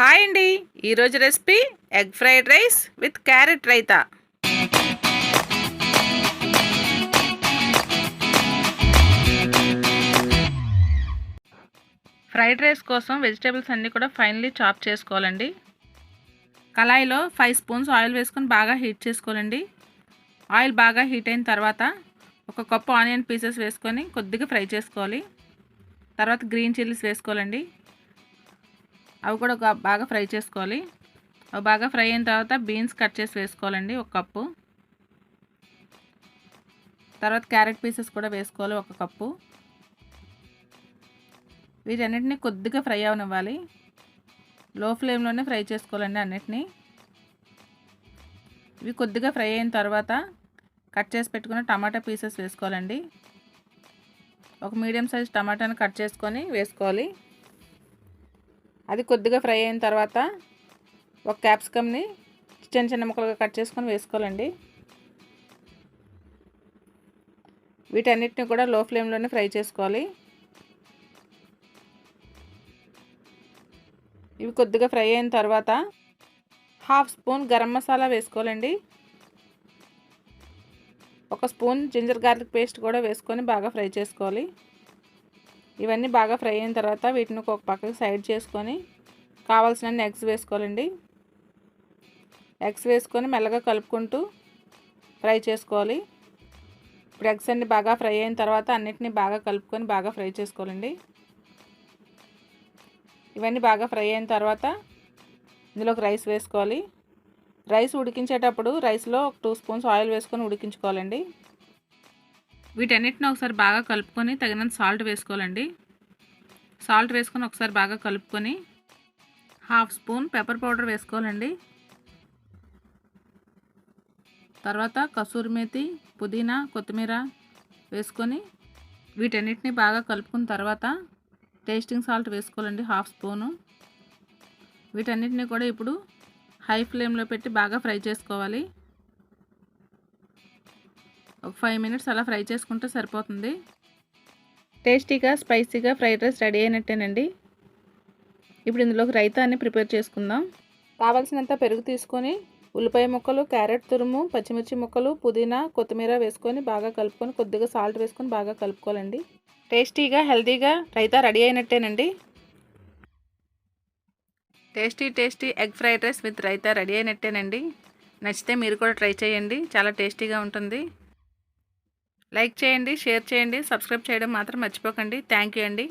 Hi అండి, ఈరోజు recipe egg fried rice with carrot raita. Fried rice కోసం వెజిటేబుల్స్ అన్నీ కూడా ఫైనలీ చాప్ చేసుకోవాలండి. కళాయిలో 5 స్పూన్స్ ఆయిల్ వేసుకొని బాగా హీట్ చేసుకోవాలండి. ఆయిల్ బాగా హీట్ అయిన తర్వాత 1 కప్పు ఆనియన్ పీసెస్ వేసుకొని కొద్దిగా ఫ్రై చేసుకోవాలి. తర్వాత గ్రీన్ చిల్లీస్ వేసుకోవాలండి. అవి కూడా బాగా ఫ్రై చేసుకోవాలి. అవి బాగా ఫ్రై అయిన తర్వాత బీన్స్ కట్ చేసి వేసుకోవాలండి 1 కప్పు. తర్వాత క్యారెట్ పీసెస్ కూడా వేసుకోవాలి 1 కప్పు. వీటన్నిటిని కొద్దిగా ఫ్రై అవనివ్వాలి. లో ఫ్లేమ్లోనే ఫ్రై చేసుకోవాలండి అన్నిటినీ. ఇవి కొద్దిగా ఫ్రై అయిన తర్వాత కట్ చేసి పెట్టుకున్న టమాటా పీసెస్ వేసుకోవాలండి. ఒక మీడియం సైజ్ టమాటాను కట్ చేసుకొని వేసుకోవాలి. అది కొద్దిగా ఫ్రై అయిన తర్వాత ఒక క్యాప్సికమ్ని చిన్న చిన్న ముక్కలుగా కట్ చేసుకొని వేసుకోవాలండి. వీటన్నిటిని కూడా లో ఫ్లేమ్లోనే ఫ్రై చేసుకోవాలి. ఇవి కొద్దిగా ఫ్రై అయిన తర్వాత 1/2 స్పూన్ గరం మసాలా వేసుకోవాలండి. 1 స్పూన్ జింజర్ గార్లిక్ పేస్ట్ కూడా వేసుకొని బాగా ఫ్రై చేసుకోవాలి. ఇవన్నీ బాగా ఫ్రై అయిన తర్వాత వీటిని ఒక పక్కకి సైడ్ చేసుకొని కావాల్సిన ఎగ్స్ వేసుకోవాలండి. ఎగ్స్ వేసుకొని మెల్లగా కలుపుకుంటూ ఫ్రై చేసుకోవాలి. ఇప్పుడు ఎగ్స్ అన్ని బాగా ఫ్రై అయిన తర్వాత అన్నిటిని బాగా కలుపుకొని బాగా ఫ్రై చేసుకోవాలండి. ఇవన్నీ బాగా ఫ్రై అయిన తర్వాత ఇందులోకి రైస్ వేసుకోవాలి. రైస్ ఉడికించేటప్పుడు రైస్లో 2 స్పూన్స్ ఆయిల్ వేసుకొని ఉడికించుకోవాలండి. వీటన్నిటిని ఒకసారి బాగా కలుపుకొని తగినంత సాల్ట్ వేసుకోవాలండి. సాల్ట్ వేసుకొని ఒకసారి బాగా కలుపుకొని 1/2 స్పూన్ పెప్పర్ పౌడర్ వేసుకోవాలండి. తర్వాత కసూరి మేతి, పుదీనా, కొత్తిమీర వేసుకొని వీటన్నిటిని బాగా కలుపుకున్న తర్వాత టేస్టింగ్ సాల్ట్ వేసుకోవాలండి 1/2 స్పూను. వీటన్నిటిని కూడా ఇప్పుడు హై ఫ్లేమ్లో పెట్టి బాగా ఫ్రై చేసుకోవాలి. ఒక 5 మినిట్స్ అలా ఫ్రై చేసుకుంటే సరిపోతుంది. టేస్టీగా స్పైసీగా ఫ్రైడ్ రైస్ రెడీ అయినట్టేనండి. ఇప్పుడు ఇందులోకి రైతాన్ని ప్రిపేర్ చేసుకుందాం. కావాల్సినంత పెరుగు తీసుకొని ఉల్లిపాయ ముక్కలు, క్యారెట్ తురుము, పచ్చిమిర్చి ముక్కలు, పుదీనా, కొత్తిమీర వేసుకొని బాగా కలుపుకొని కొద్దిగా సాల్ట్ వేసుకొని బాగా కలుపుకోవాలండి. టేస్టీగా హెల్తీగా రైతా రెడీ అయినట్టేనండి. Tasty egg fried rice with raita ready అయినట్టేనండి. నచ్చితే మీరు కూడా ట్రై చేయండి, చాలా టేస్టీగా ఉంటుంది. లైక్ చేయండి, షేర్ చేయండి, సబ్స్క్రైబ్ చేయడం మాత్రం మర్చిపోకండి. థ్యాంక్ యూ అండి.